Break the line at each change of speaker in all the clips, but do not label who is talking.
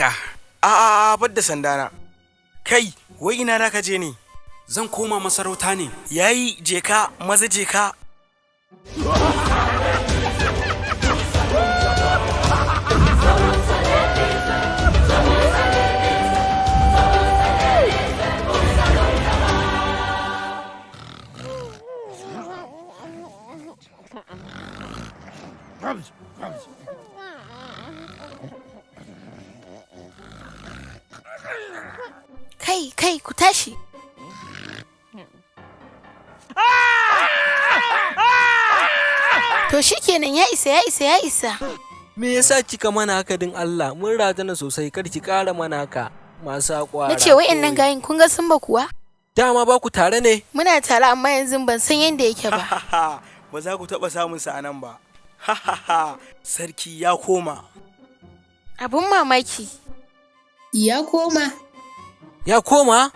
A'a, bar da sandana. Kai, wai ina da ka je ne?
Zan koma masarauta ne.
Yayi, je ka, maza je ka.
Kai, ku tashi. To shikenan ya isa.
Me yasa kika mana haka din Allah? Mun razana sosai, kar ki ƙara mana haka. Masu akwara.
Nace wayannan gayin kun ga Simba kuwa?
Dama ba ku tare ne?
Muna tare amma yanzu ban san yanda yake ba.
Ba za ku taɓa samun sa anan ba. Sarki ya koma.
Abun mamaki.
Ya koma.
Ya koma?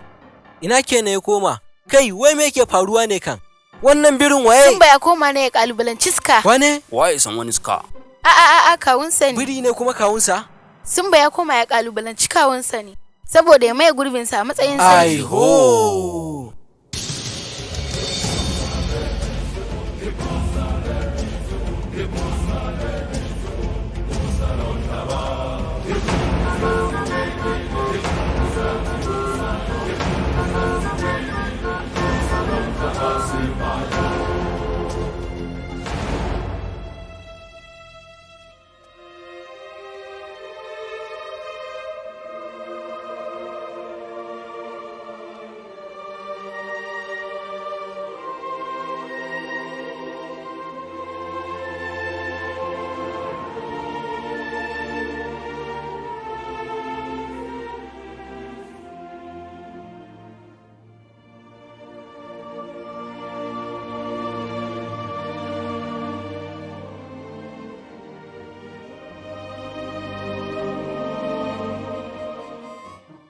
Ina kenan ya koma? Kai, wai me yake faruwa ne kan? Wannan birin waye?
Simba ya koma ne ya kalubalanci ska.
Wane?
Waye san wani ska?
A kawunsa ne.
Biri ne kuma kawunsa?
Simba ya koma ya kalubalanci kawunsa ne. Saboda ya maye gurbinsa a matsayin sarki.
Aiho!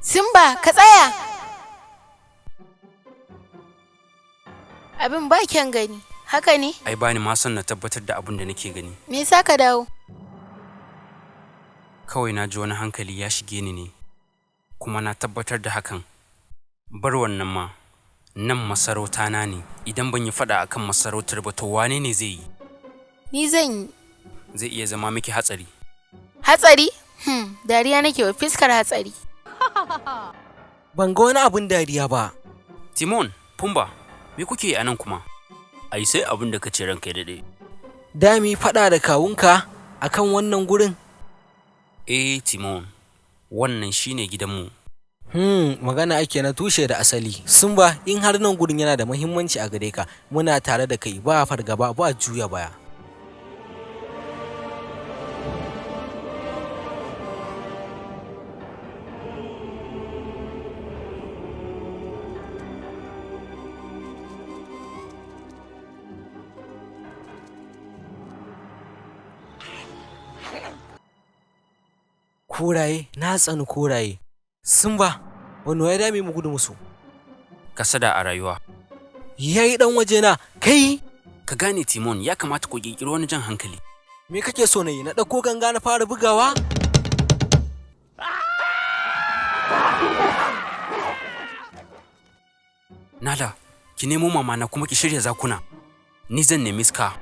Simba, ka tsaya! Abin ba kyan gani, haka ne?
Ai bani ma son na tabbatar da abin da nake gani.
Me yasa ka dawo?
Kawai na ji wani hankali ya shige ni ne, kuma na tabbatar da hakan. Bar wannan ma, nan masarauta na ne, idan ban yi faɗa akan masarautar ba to wane ne zai yi?
Ni zan yi.
Zai iya zama miki hatsari.
Hatsari? Dariya nake wa fiskar hatsari.
Ban ga wani abin dariya ba.
Timon, Pumba, me kuke yi a nan kuma? Ai sai abin da ka ce ranka ya daɗe.
Dami faɗa da kawunka akan wannan gurin?
Timon, wannan shine gidanmu.
Magana ake na tushe da asali. Simba, in har nan gurin yana da muhimmanci a gare ka, muna tare da kai, ba fargaba, ba juya baya. Koraye, na tsani koraye. Simba, wani ya dame mu gudu musu?
Kasada a rayuwa.
Yayi dan wajena, kai?
Ka gane Timon, ya kamata ku kirkiro wani jan hankali.
Me kake so na yi? Na ɗauko ganga na fara bugawa?
Nala, ki nemo mama na kuma ki shirya zakuna. Ni zan nemi ska.